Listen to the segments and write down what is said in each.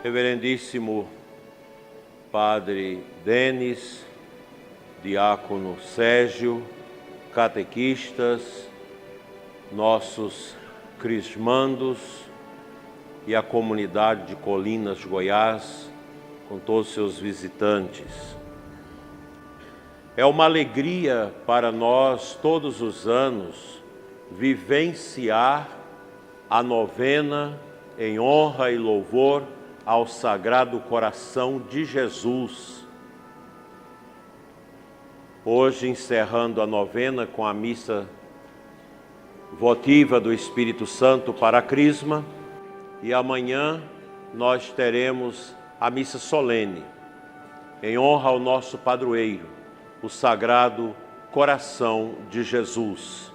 Reverendíssimo Padre Denis, Diácono Sérgio, catequistas, nossos crismandos e a comunidade de Colinas, Goiás, com todos os seus visitantes. É uma alegria para nós, todos os anos, vivenciar a novena em honra e louvor ao Sagrado Coração de Jesus. Hoje, encerrando a novena com a missa votiva do Espírito Santo para a Crisma, e amanhã nós teremos a missa solene, em honra ao nosso padroeiro, o Sagrado Coração de Jesus,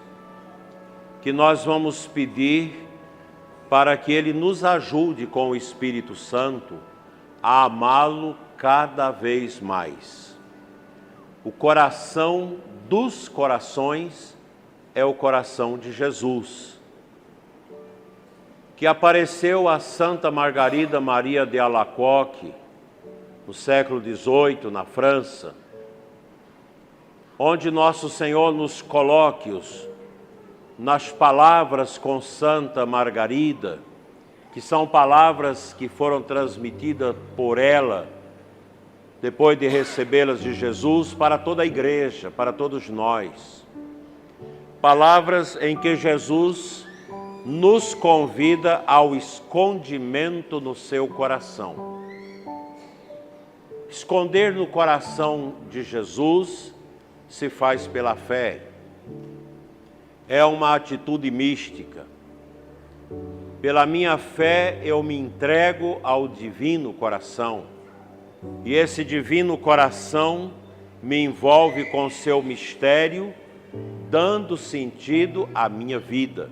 que nós vamos pedir para que Ele nos ajude com o Espírito Santo a amá-lo cada vez mais. O coração dos corações é o coração de Jesus, que apareceu a Santa Margarida Maria de Alacoque, no século XVIII, na França, onde Nosso Senhor nos colóquios, nas palavras com Santa Margarida, que são palavras que foram transmitidas por ela, depois de recebê-las de Jesus, para toda a igreja, para todos nós. Palavras em que Jesus nos convida ao escondimento no seu coração. Esconder no coração de Jesus se faz pela fé. É uma atitude mística. Pela minha fé eu me entrego ao divino coração. E esse divino coração me envolve com seu mistério, dando sentido à minha vida,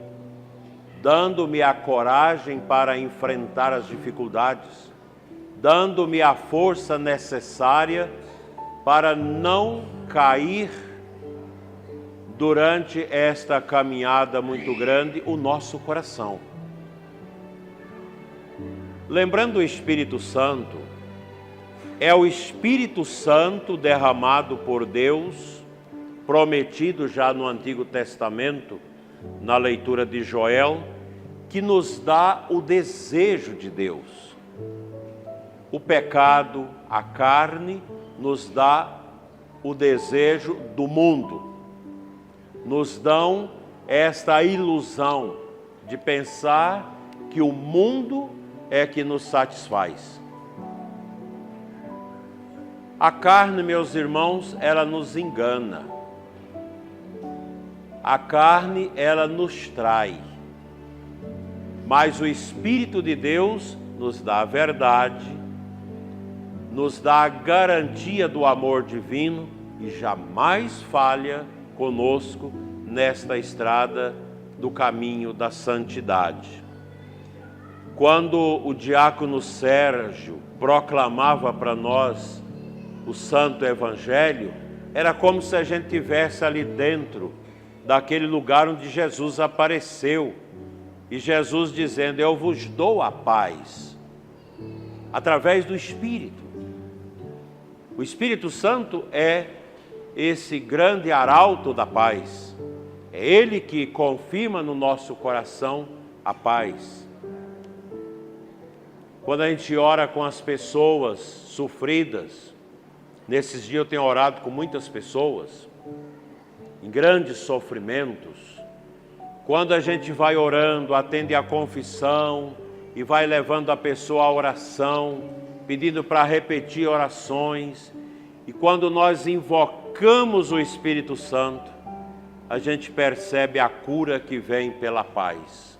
dando-me a coragem para enfrentar as dificuldades, dando-me a força necessária para não cair durante esta caminhada muito grande, o nosso coração. Lembrando o Espírito Santo, é o Espírito Santo derramado por Deus, prometido já no Antigo Testamento, na leitura de Joel, que nos dá o desejo de Deus. O pecado, a carne, nos dá o desejo do mundo. Nos dão esta ilusão de pensar que o mundo é que nos satisfaz. A carne, meus irmãos, ela nos engana. A carne, ela nos trai. Mas o Espírito de Deus nos dá a verdade, nos dá a garantia do amor divino e jamais falha conosco nesta estrada do caminho da santidade. Quando o diácono Sérgio proclamava para nós o Santo Evangelho, era como se a gente estivesse ali dentro daquele lugar onde Jesus apareceu. E Jesus dizendo: eu vos dou a paz, através do Espírito. O Espírito Santo é esse grande arauto da paz. É Ele que confirma no nosso coração a paz. Quando a gente ora com as pessoas sofridas, nesses dias eu tenho orado com muitas pessoas, em grandes sofrimentos. Quando a gente vai orando, atende a confissão e vai levando a pessoa à oração, pedindo para repetir orações, e quando nós invocamos o Espírito Santo, a gente percebe a cura que vem pela paz.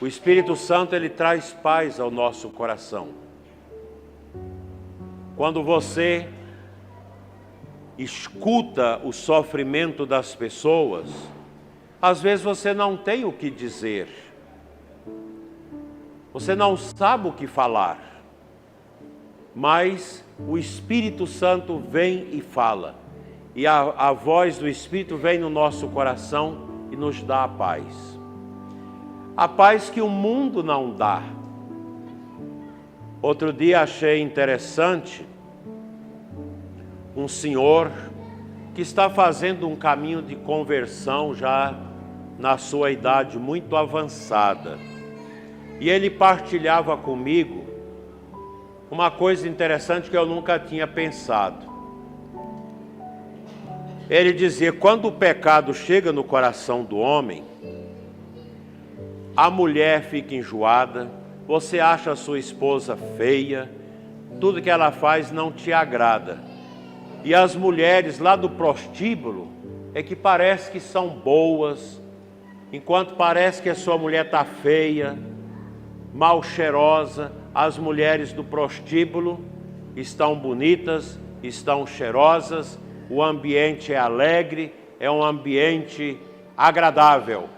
O Espírito Santo, ele traz paz ao nosso coração. Quando você escuta o sofrimento das pessoas, às vezes você não tem o que dizer, você não sabe o que falar, mas o Espírito Santo vem e fala, e a voz do Espírito vem no nosso coração e nos dá a paz. A paz que o mundo não dá. Outro dia achei interessante um senhor que está fazendo um caminho de conversão já na sua idade muito avançada. E ele partilhava comigo uma coisa interessante que eu nunca tinha pensado. Ele dizia, quando o pecado chega no coração do homem, a mulher fica enjoada, você acha a sua esposa feia, tudo que ela faz não te agrada. E as mulheres lá do prostíbulo é que parece que são boas, enquanto parece que a sua mulher está feia, mal cheirosa, as mulheres do prostíbulo estão bonitas, estão cheirosas, o ambiente é alegre, é um ambiente agradável.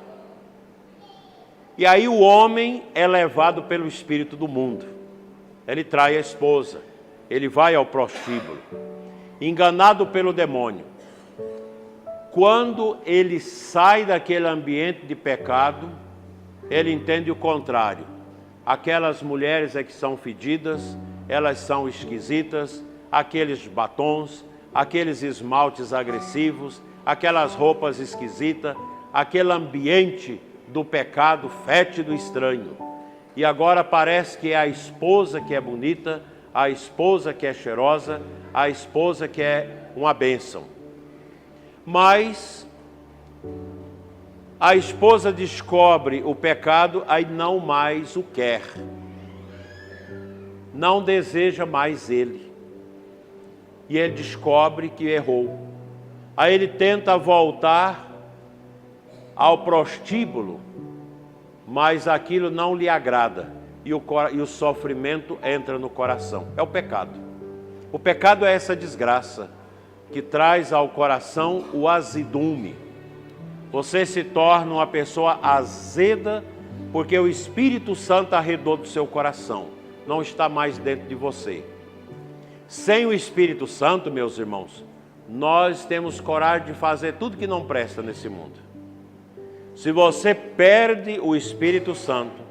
E aí o homem é levado pelo espírito do mundo. Ele trai a esposa, ele vai ao prostíbulo, enganado pelo demônio. Quando ele sai daquele ambiente de pecado, ele entende o contrário. Aquelas mulheres é que são fedidas, elas são esquisitas, aqueles batons, aqueles esmaltes agressivos, aquelas roupas esquisitas, aquele ambiente do pecado fétido estranho. E agora parece que é a esposa que é bonita, a esposa que é cheirosa, a esposa que é uma bênção. Mas a esposa descobre o pecado, aí não mais o quer. Não deseja mais ele. E ele descobre que errou. Aí ele tenta voltar ao prostíbulo, mas aquilo não lhe agrada. E o sofrimento entra no coração. É o pecado. O pecado é essa desgraça que traz ao coração o azedume. Você se torna uma pessoa azeda porque o Espírito Santo arredou do seu coração. Não está mais dentro de você. Sem o Espírito Santo, meus irmãos, nós temos coragem de fazer tudo que não presta nesse mundo. Se você perde o Espírito Santo,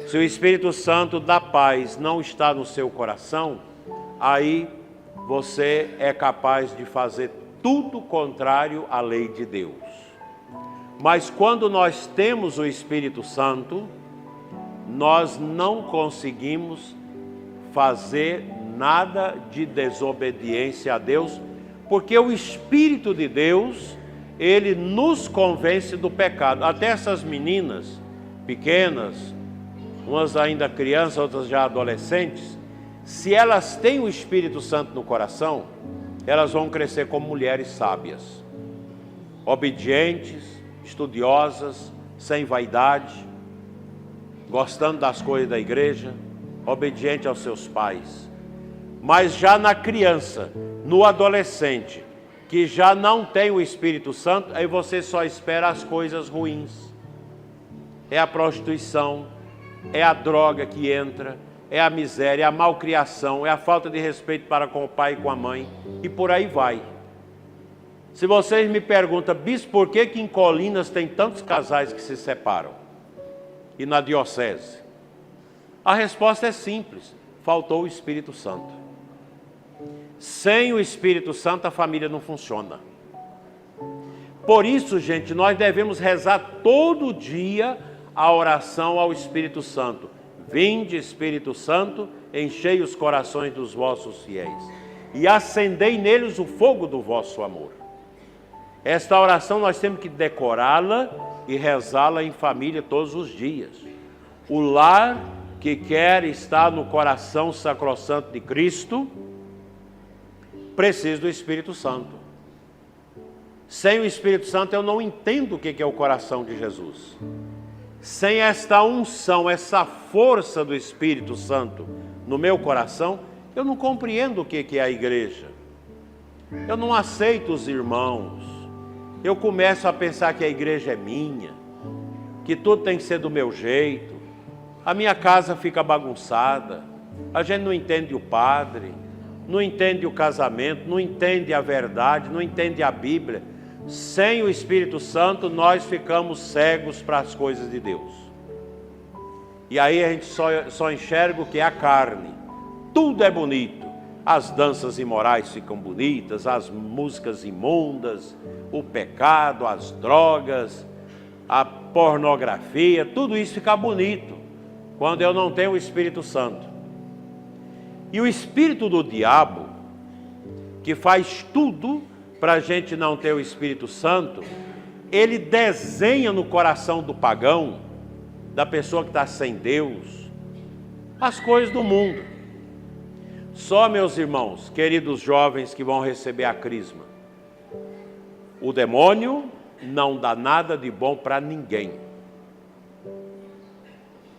se o Espírito Santo da paz não está no seu coração, aí você é capaz de fazer tudo contrário à lei de Deus. Mas quando nós temos o Espírito Santo, nós não conseguimos fazer nada de desobediência a Deus, porque o Espírito de Deus, ele nos convence do pecado. Até essas meninas pequenas, umas ainda crianças, outras já adolescentes, se elas têm o Espírito Santo no coração, elas vão crescer como mulheres sábias, obedientes, estudiosas, sem vaidade, gostando das coisas da igreja, obediente aos seus pais. Mas já na criança, no adolescente, que já não tem o Espírito Santo, aí você só espera as coisas ruins. É a prostituição, é a droga que entra, é a miséria, é a malcriação, é a falta de respeito para com o pai e com a mãe, e por aí vai. Se vocês me perguntam, bispo, por que em Colinas tem tantos casais que se separam? E na diocese? A resposta é simples, faltou o Espírito Santo. Sem o Espírito Santo a família não funciona. Por isso, gente, nós devemos rezar todo dia a oração ao Espírito Santo. Vinde, Espírito Santo, enchei os corações dos vossos fiéis e acendei neles o fogo do vosso amor. Esta oração nós temos que decorá-la e rezá-la em família todos os dias. O lar que quer estar no coração sacrossanto de Cristo precisa do Espírito Santo. Sem o Espírito Santo eu não entendo o que é o coração de Jesus. Sem esta unção, essa força do Espírito Santo no meu coração, eu não compreendo o que é a igreja. Eu não aceito os irmãos. Eu começo a pensar que a igreja é minha, que tudo tem que ser do meu jeito. A minha casa fica bagunçada. A gente não entende o padre, não entende o casamento, não entende a verdade, não entende a Bíblia. Sem o Espírito Santo, nós ficamos cegos para as coisas de Deus. E aí a gente só enxerga o que é a carne, tudo é bonito. As danças imorais ficam bonitas, as músicas imundas, o pecado, as drogas, a pornografia, tudo isso fica bonito quando eu não tenho o Espírito Santo. E o espírito do diabo, que faz tudo para a gente não ter o Espírito Santo, ele desenha no coração do pagão, da pessoa que está sem Deus, as coisas do mundo. Só, meus irmãos, queridos jovens que vão receber a crisma, o demônio não dá nada de bom para ninguém.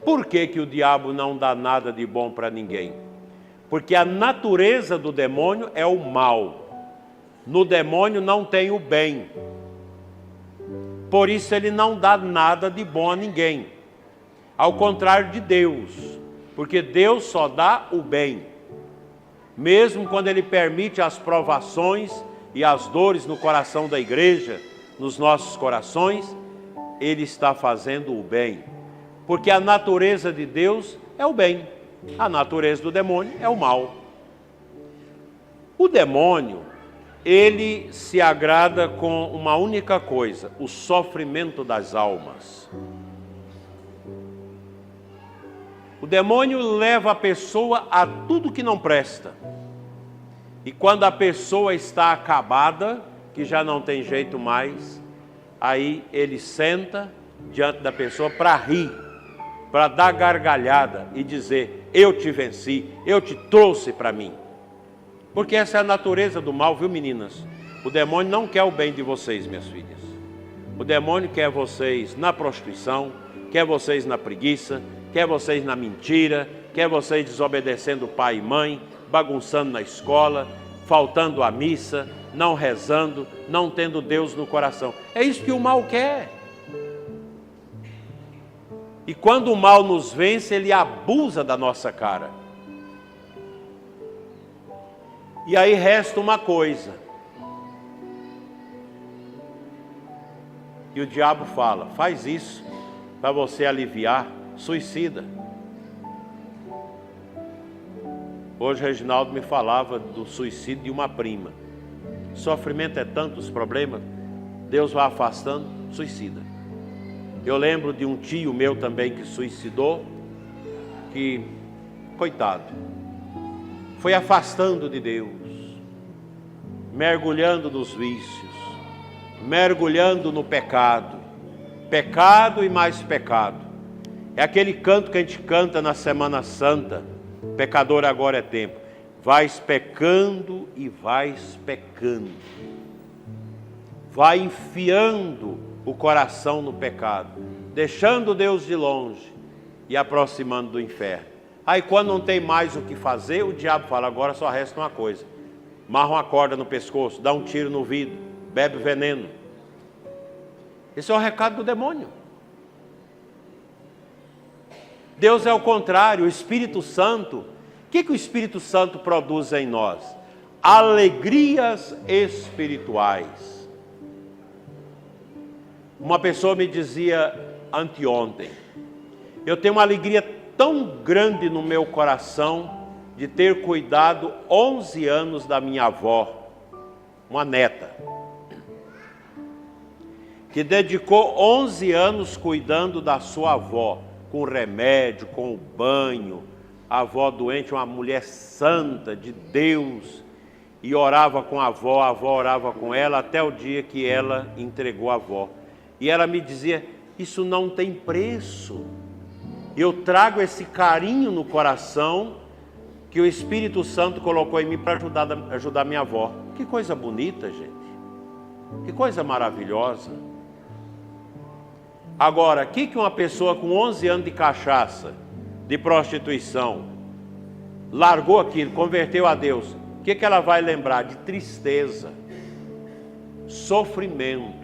Por que que o diabo não dá nada de bom para ninguém? Porque a natureza do demônio é o mal. No demônio não tem o bem. Por isso ele não dá nada de bom a ninguém. Ao contrário de Deus, porque Deus só dá o bem. Mesmo quando ele permite as provações e as dores no coração da igreja, nos nossos corações, ele está fazendo o bem. Porque a natureza de Deus é o bem, a natureza do demônio é o mal. O demônio, ele se agrada com uma única coisa, o sofrimento das almas. O demônio leva a pessoa a tudo que não presta. E quando a pessoa está acabada, que já não tem jeito mais, aí ele senta diante da pessoa para rir, para dar gargalhada e dizer: eu te venci, eu te trouxe para mim. Porque essa é a natureza do mal, viu, meninas? O demônio não quer o bem de vocês, minhas filhas. O demônio quer vocês na prostituição, quer vocês na preguiça, quer vocês na mentira, quer vocês desobedecendo pai e mãe, bagunçando na escola, faltando à missa, não rezando, não tendo Deus no coração. É isso que o mal quer. E quando o mal nos vence, ele abusa da nossa cara. E aí resta uma coisa. E o diabo fala: faz isso para você aliviar, suicida. Hoje o Reginaldo me falava do suicídio de uma prima. O sofrimento é tanto, os problemas, Deus vai afastando, suicida. Eu lembro de um tio meu também que suicidou, que, coitado, foi afastando de Deus, mergulhando nos vícios, mergulhando no pecado, pecado e mais pecado. É aquele canto que a gente canta na Semana Santa: pecador agora é tempo. Vais pecando e vais pecando. Vai enfiando o coração no pecado, deixando Deus de longe e aproximando do inferno. Aí quando não tem mais o que fazer, o diabo fala: agora só resta uma coisa. Amarra uma corda no pescoço, dá um tiro no vidro, bebe veneno. Esse é o recado do demônio. Deus é o contrário, o Espírito Santo. O que o Espírito Santo produz em nós? Alegrias espirituais. Uma pessoa me dizia anteontem: eu tenho uma alegria tão grande no meu coração de ter cuidado 11 anos da minha avó, uma neta, que dedicou 11 anos cuidando da sua avó, com remédio, com o banho. A avó doente, uma mulher santa de Deus, e orava com a avó orava com ela, até o dia que ela entregou a avó. E ela me dizia: isso não tem preço. Eu trago esse carinho no coração que o Espírito Santo colocou em mim para ajudar minha avó. Que coisa bonita, gente. Que coisa maravilhosa. Agora, o que uma pessoa com 11 anos de cachaça, de prostituição, largou aquilo, converteu a Deus, o que ela vai lembrar? De tristeza, sofrimento.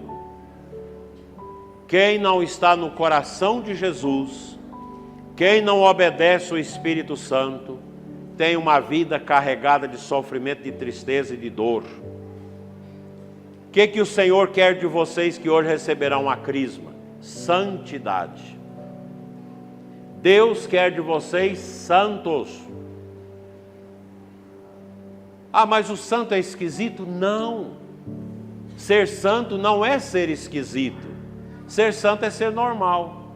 Quem não está no coração de Jesus, quem não obedece o Espírito Santo, tem uma vida carregada de sofrimento, de tristeza e de dor. O que o Senhor quer de vocês que hoje receberão a crisma? Santidade. Deus quer de vocês santos. Ah, mas o santo é esquisito? Não. Ser santo não é ser esquisito. Ser santo é ser normal.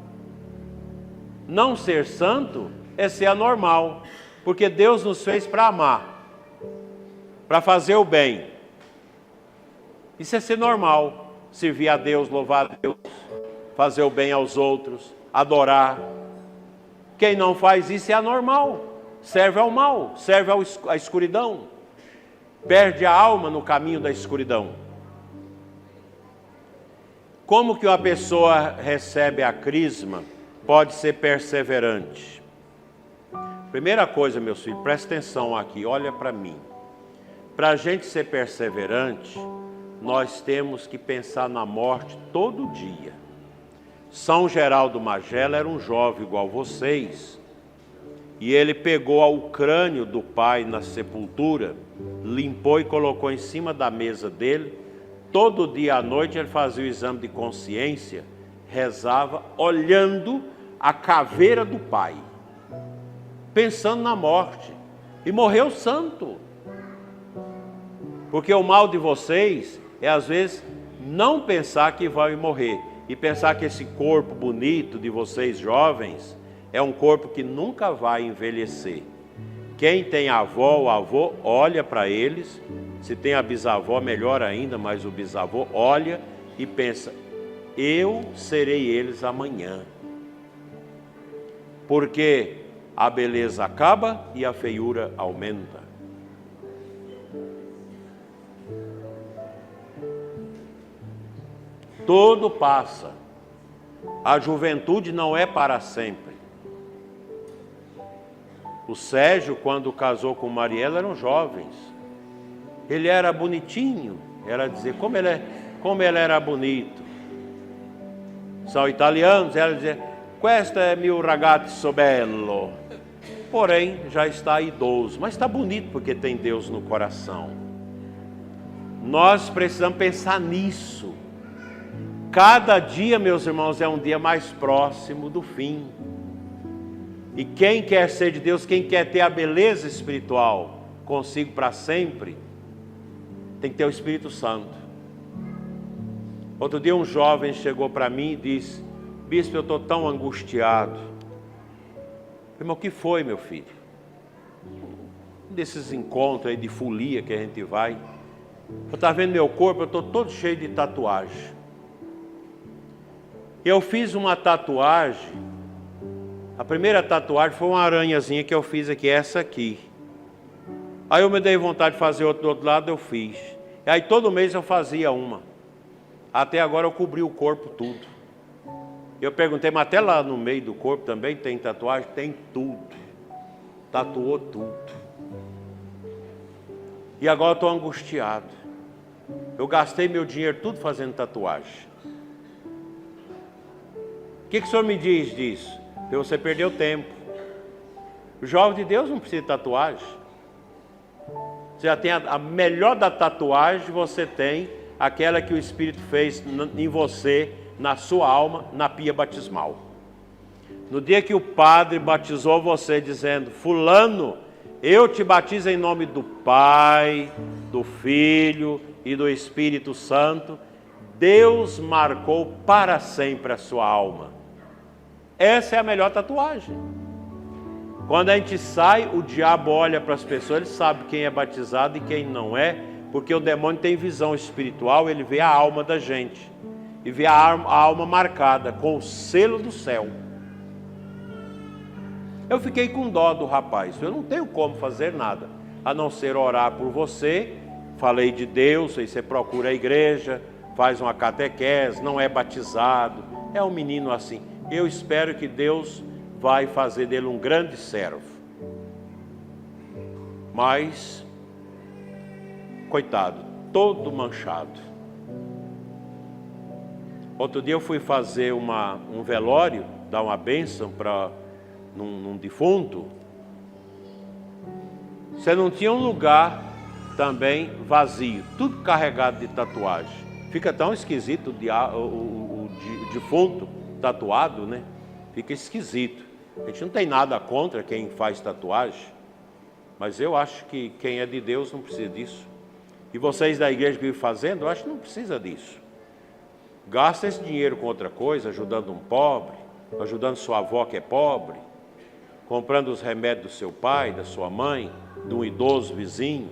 Não ser santo é ser anormal. Porque Deus nos fez para amar, para fazer o bem. Isso é ser normal. Servir a Deus, louvar a Deus, fazer o bem aos outros, adorar. Quem não faz isso é anormal. Serve ao mal, serve à escuridão. Perde a alma no caminho da escuridão. Como que uma pessoa recebe a crisma pode ser perseverante? Primeira coisa, meus filhos, presta atenção aqui, olha para mim. Para a gente ser perseverante, nós temos que pensar na morte todo dia. São Geraldo Magela era um jovem igual vocês, e ele pegou o crânio do pai na sepultura, limpou e colocou em cima da mesa dele. Todo dia à noite ele fazia o exame de consciência, rezava, olhando a caveira do pai, pensando na morte, e morreu santo. Porque o mal de vocês é às vezes não pensar que vai morrer, e pensar que esse corpo bonito de vocês jovens é um corpo que nunca vai envelhecer. Quem tem avó ou avô, olha para eles. Se tem a bisavó, melhor ainda, mas o bisavô olha e pensa: eu serei eles amanhã. Porque a beleza acaba e a feiura aumenta. Tudo passa. A juventude não é para sempre. O Sérgio, quando casou com Mariela, eram jovens. Ele era bonitinho, era dizer como ele era bonito. São italianos, era dizer: questo è mio ragazzo bello. Porém, já está idoso, mas está bonito porque tem Deus no coração. Nós precisamos pensar nisso. Cada dia, meus irmãos, é um dia mais próximo do fim. E quem quer ser de Deus, quem quer ter a beleza espiritual consigo para sempre, tem que ter o Espírito Santo. Outro dia um jovem chegou para mim e disse: bispo, eu estou tão angustiado. Eu falei: mas o que foi, meu filho? Um desses encontros aí de folia que a gente vai. Eu estava vendo meu corpo, eu estou todo cheio de tatuagem. Eu fiz uma tatuagem. A primeira tatuagem foi uma aranhazinha que eu fiz aqui, essa aqui. Aí eu me dei vontade de fazer outra do outro lado, eu fiz. E aí todo mês eu fazia uma. Até agora eu cobri o corpo tudo. Eu perguntei: mas até lá no meio do corpo também tem tatuagem? Tem tudo. Tatuou tudo. E agora eu estou angustiado. Eu gastei meu dinheiro tudo fazendo tatuagem. O que o senhor me diz disso? Você perdeu tempo. O jovem de Deus não precisa de tatuagem. Você já tem a melhor da tatuagem, você tem aquela que o Espírito fez em você, na sua alma, na pia batismal. No dia que o padre batizou você dizendo: fulano, eu te batizo em nome do Pai, do Filho e do Espírito Santo, Deus marcou para sempre a sua alma. Essa é a melhor tatuagem. Quando a gente sai, o diabo olha para as pessoas, ele sabe quem é batizado e quem não é, porque o demônio tem visão espiritual, ele vê a alma da gente, e vê a alma marcada com o selo do céu. Eu fiquei com dó do rapaz, eu não tenho como fazer nada, a não ser orar por você. Falei de Deus, aí você procura a igreja, faz uma catequese, não é batizado, é um menino assim. Eu espero que Deus vai fazer dele um grande servo. Mas, coitado, todo manchado. Outro dia eu fui fazer um velório, dar uma bênção para num defunto. Você não tinha um lugar também vazio, tudo carregado de tatuagem. Fica tão esquisito o defunto tatuado, né? Fica esquisito. A gente não tem nada contra quem faz tatuagem, Mas eu acho que quem é de Deus não precisa disso. E vocês da igreja que vivem fazendo, eu acho que não precisa disso. Gasta esse dinheiro com outra coisa, ajudando um pobre, ajudando sua avó que é pobre, comprando os remédios do seu pai, da sua mãe, de um idoso vizinho.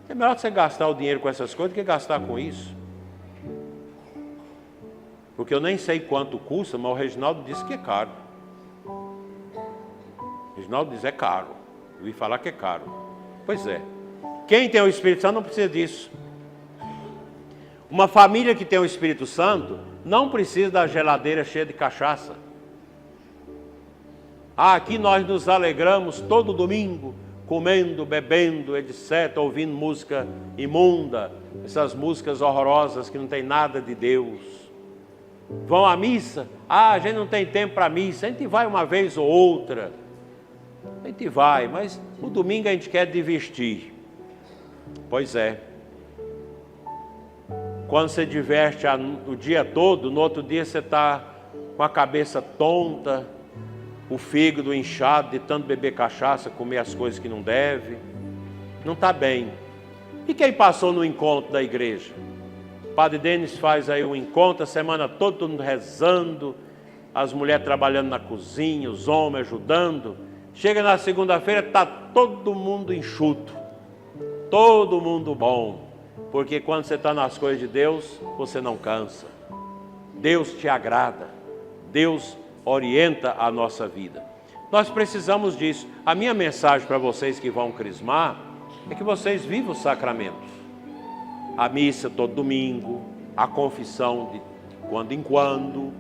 É melhor você gastar o dinheiro com essas coisas do que gastar com isso. Porque eu nem sei quanto custa, mas o Reginaldo disse que é caro. O Reginaldo diz, é caro. Eu ouvi falar que é caro. Pois é. Quem tem o Espírito Santo não precisa disso. Uma família que tem o Espírito Santo não precisa da geladeira cheia de cachaça. Aqui nós nos alegramos todo domingo, comendo, bebendo, etc., ouvindo música imunda, essas músicas horrorosas que não tem nada de Deus. Vão à missa? A gente não tem tempo para missa, a gente vai uma vez ou outra. A gente vai, mas o domingo a gente quer divertir. Pois é. Quando você diverte o dia todo, no outro dia você está com a cabeça tonta, o fígado inchado de tanto beber cachaça, comer as coisas que não deve. Não está bem. E quem passou no encontro da igreja? O Padre Denis faz aí um encontro, a semana toda, todo mundo rezando, as mulheres trabalhando na cozinha, os homens ajudando. Chega na segunda-feira, está todo mundo enxuto, todo mundo bom. Porque quando você está nas coisas de Deus, você não cansa. Deus te agrada. Deus orienta a nossa vida. Nós precisamos disso. A minha mensagem para vocês que vão crismar é que vocês vivam os sacramentos. A missa todo domingo, a confissão de quando em quando,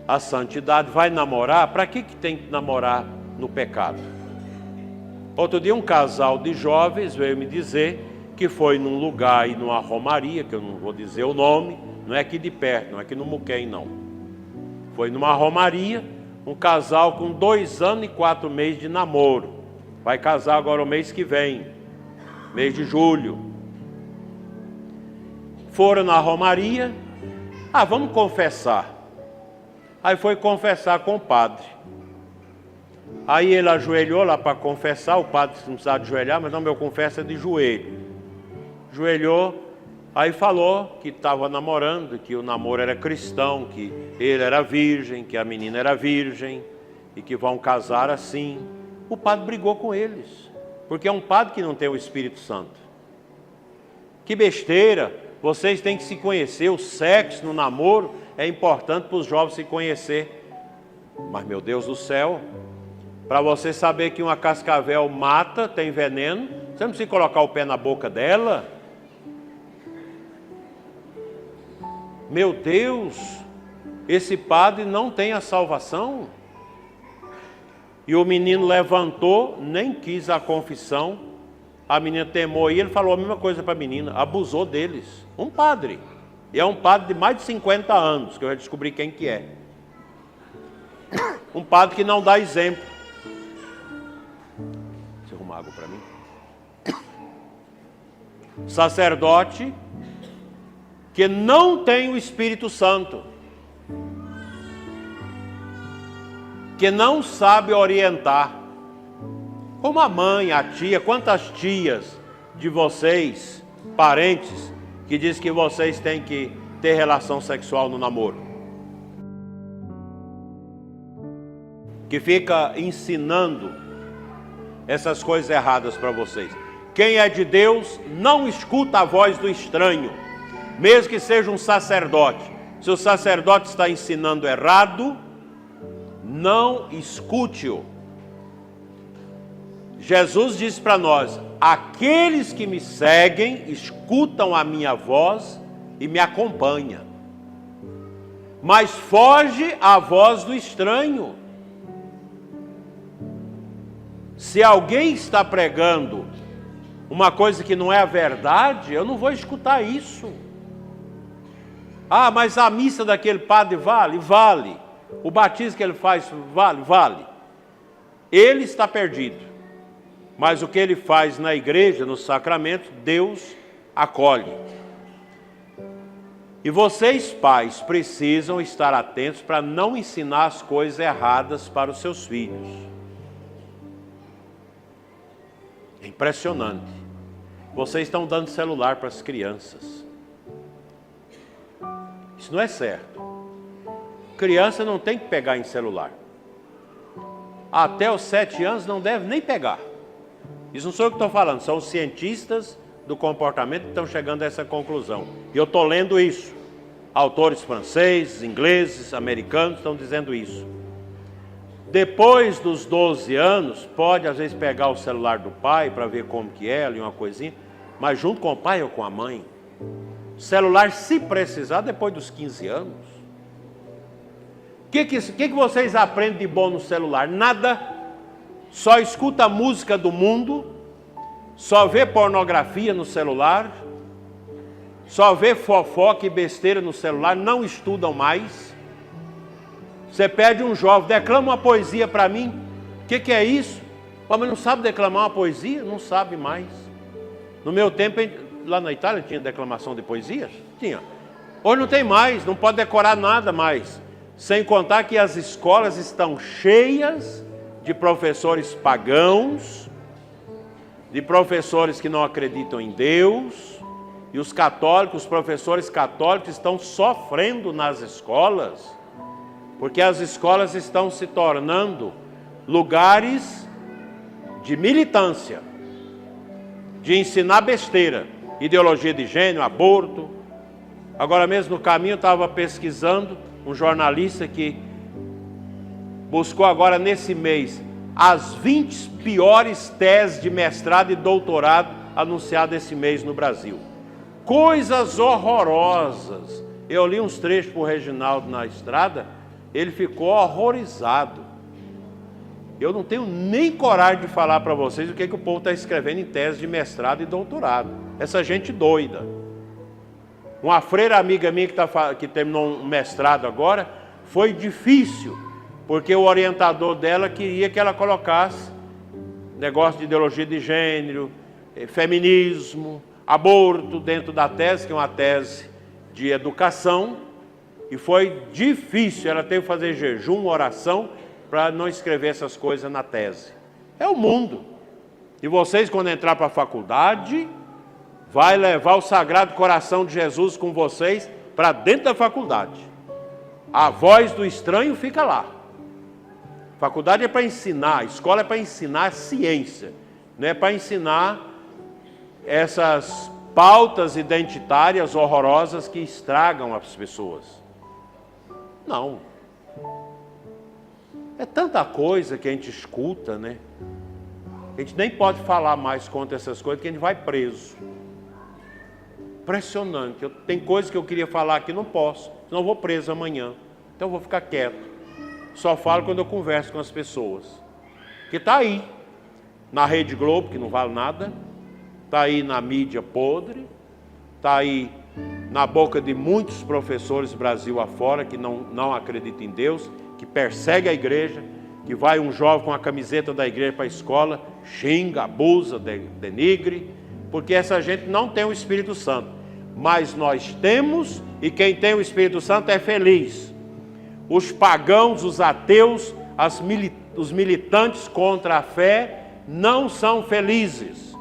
a santidade. Vai namorar? Para que tem que namorar no pecado? Outro dia um casal de jovens veio me dizer que foi num lugar e numa romaria, que eu não vou dizer o nome, não é aqui de perto, não é aqui no Muquém não. Foi numa romaria, um casal com 2 anos e 4 meses de namoro. Vai casar agora o mês que vem, mês de julho. Foram na romaria, vamos confessar. Aí foi confessar com o padre. Aí ele ajoelhou lá para confessar, o padre não precisava de ajoelhar, mas não, meu confesso é de joelho. Ajoelhou, aí falou que estava namorando, que o namoro era cristão, que ele era virgem, que a menina era virgem, e que vão casar assim. O padre brigou com eles, porque é um padre que não tem o Espírito Santo. Que besteira, vocês têm que se conhecer, o sexo no namoro é importante para os jovens se conhecer. Mas meu Deus do céu, para você saber que uma cascavel mata, tem veneno, você não precisa colocar o pé na boca dela. Meu Deus, esse padre não tem a salvação. E o menino levantou, nem quis a confissão. A menina temou e ele falou a mesma coisa para a menina, abusou deles. Um padre, e é um padre de mais de 50 anos, que eu já descobri quem que é. Um padre que não dá exemplo. Você arruma água para mim? Sacerdote que não tem o Espírito Santo, que não sabe orientar, como a mãe, a tia, quantas tias de vocês, parentes, que diz que vocês têm que ter relação sexual no namoro, que fica ensinando essas coisas erradas para vocês. Quem é de Deus não escuta a voz do estranho, mesmo que seja um sacerdote. Se o sacerdote está ensinando errado, não escute-o. Jesus disse para nós, aqueles que me seguem, escutam a minha voz e me acompanham. Mas foge à voz do estranho. Se alguém está pregando uma coisa que não é a verdade, eu não vou escutar isso. Mas a missa daquele padre vale? Vale. O batismo que ele faz vale? Vale. Ele está perdido. Mas o que ele faz na igreja, no sacramento, Deus acolhe. E vocês, pais, precisam estar atentos para não ensinar as coisas erradas para os seus filhos. Impressionante. Vocês estão dando celular para as crianças. Isso não é certo. Criança não tem que pegar em celular. Até os 7 anos não deve nem pegar. Isso não sou eu que estou falando, são os cientistas do comportamento que estão chegando a essa conclusão. E eu estou lendo isso. Autores franceses, ingleses, americanos estão dizendo isso. Depois dos 12 anos, pode às vezes pegar o celular do pai para ver como que é, ali uma coisinha, mas junto com o pai ou com a mãe. Celular, se precisar, depois dos 15 anos. O que vocês aprendem de bom no celular? Nada. Só escuta a música do mundo, só vê pornografia no celular, só vê fofoca e besteira no celular, não estudam mais. Você pede um jovem, declama uma poesia para mim. O que é isso? Mas não sabe declamar uma poesia? Não sabe mais. No meu tempo, lá na Itália, tinha declamação de poesias? Tinha. Hoje não tem mais, não pode decorar nada mais. Sem contar que as escolas estão cheias de professores pagãos, de professores que não acreditam em Deus, e os católicos, os professores católicos estão sofrendo nas escolas, porque as escolas estão se tornando lugares de militância, de ensinar besteira, ideologia de gênero, aborto. Agora mesmo no caminho eu estava pesquisando, um jornalista que buscou agora nesse mês as 20 piores teses de mestrado e doutorado anunciadas esse mês no Brasil. Coisas horrorosas. Eu li uns trechos para o Reginaldo na estrada, ele ficou horrorizado. Eu não tenho nem coragem de falar para vocês o que o povo está escrevendo em tese de mestrado e doutorado. Essa gente doida. Uma freira amiga minha que terminou um mestrado agora, foi difícil, porque o orientador dela queria que ela colocasse negócio de ideologia de gênero, feminismo, aborto dentro da tese, que é uma tese de educação, e foi difícil, ela teve que fazer jejum, oração, para não escrever essas coisas na tese. É o mundo. E vocês, quando entrar para a faculdade, vai levar o Sagrado Coração de Jesus com vocês para dentro da faculdade. A voz do estranho fica lá. Faculdade é para ensinar, a escola é para ensinar ciência, não é para ensinar essas pautas identitárias horrorosas que estragam as pessoas. Não. É tanta coisa que a gente escuta, né? A gente nem pode falar mais contra essas coisas, porque a gente vai preso. Impressionante. Tem coisas que eu queria falar aqui, não posso, senão eu vou preso amanhã. Então eu vou ficar quieto. Só falo quando eu converso com as pessoas. Que está aí, na Rede Globo, que não vale nada, está aí na mídia podre, está aí na boca de muitos professores Brasil afora que não acreditam em Deus, que persegue a igreja, que vai um jovem com a camiseta da igreja para a escola, xinga, abusa, denigre, porque essa gente não tem o Espírito Santo. Mas nós temos, e quem tem o Espírito Santo é feliz. Os pagãos, os ateus, os militantes contra a fé não são felizes,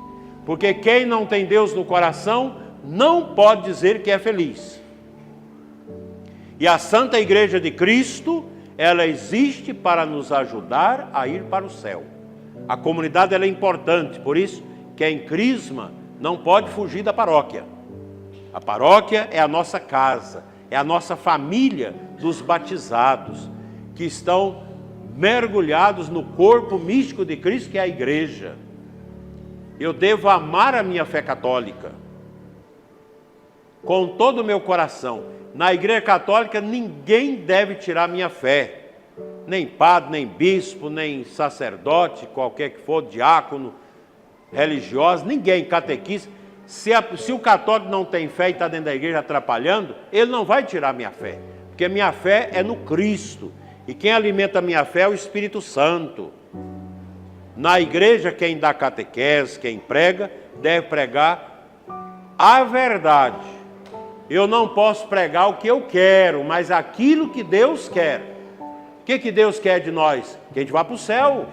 porque quem não tem Deus no coração não pode dizer que é feliz. E a Santa Igreja de Cristo, ela existe para nos ajudar a ir para o céu. A comunidade ela é importante, por isso quem crisma não pode fugir da paróquia. A paróquia é a nossa casa, é a nossa família dos batizados, que estão mergulhados no corpo místico de Cristo, que é a igreja. Eu devo amar a minha fé católica com todo o meu coração. Na igreja católica ninguém deve tirar minha fé, nem padre, nem bispo, nem sacerdote, qualquer que for, diácono, religioso, ninguém, catequista. Se o católico não tem fé e está dentro da igreja atrapalhando, ele não vai tirar minha fé, porque minha fé é no Cristo, e quem alimenta a minha fé é o Espírito Santo. Na igreja, quem dá catequese, quem prega, deve pregar a verdade. Eu não posso pregar o que eu quero, mas aquilo que Deus quer. O que Deus quer de nós? Que a gente vá para o céu.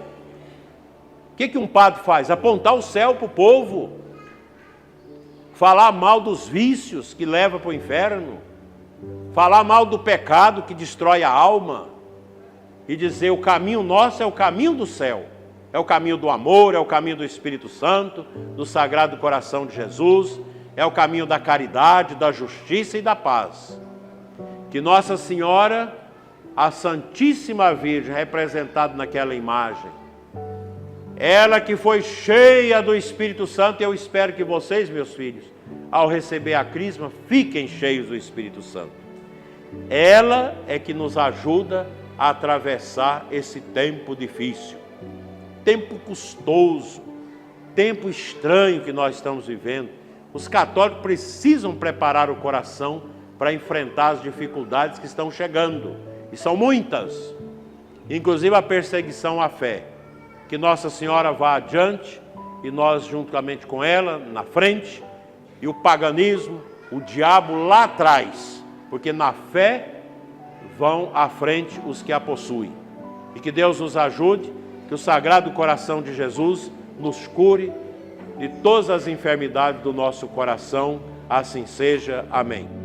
O que um padre faz? Apontar o céu para o povo, falar mal dos vícios que levam para o inferno, falar mal do pecado que destrói a alma e dizer: o caminho nosso é o caminho do céu, é o caminho do amor, é o caminho do Espírito Santo, do Sagrado Coração de Jesus, é o caminho da caridade, da justiça e da paz. Que Nossa Senhora, a Santíssima Virgem, representada naquela imagem, ela que foi cheia do Espírito Santo, eu espero que vocês, meus filhos, ao receber a crisma, fiquem cheios do Espírito Santo. Ela é que nos ajuda a atravessar esse tempo difícil, tempo custoso, tempo estranho que nós estamos vivendo. Os católicos precisam preparar o coração para enfrentar as dificuldades que estão chegando, e são muitas, inclusive a perseguição à fé. Que Nossa Senhora vá adiante e nós juntamente com ela, na frente, e o paganismo, o diabo lá atrás, porque na fé vão à frente os que a possuem. E que Deus nos ajude, que o Sagrado Coração de Jesus nos cure de todas as enfermidades do nosso coração, assim seja. Amém.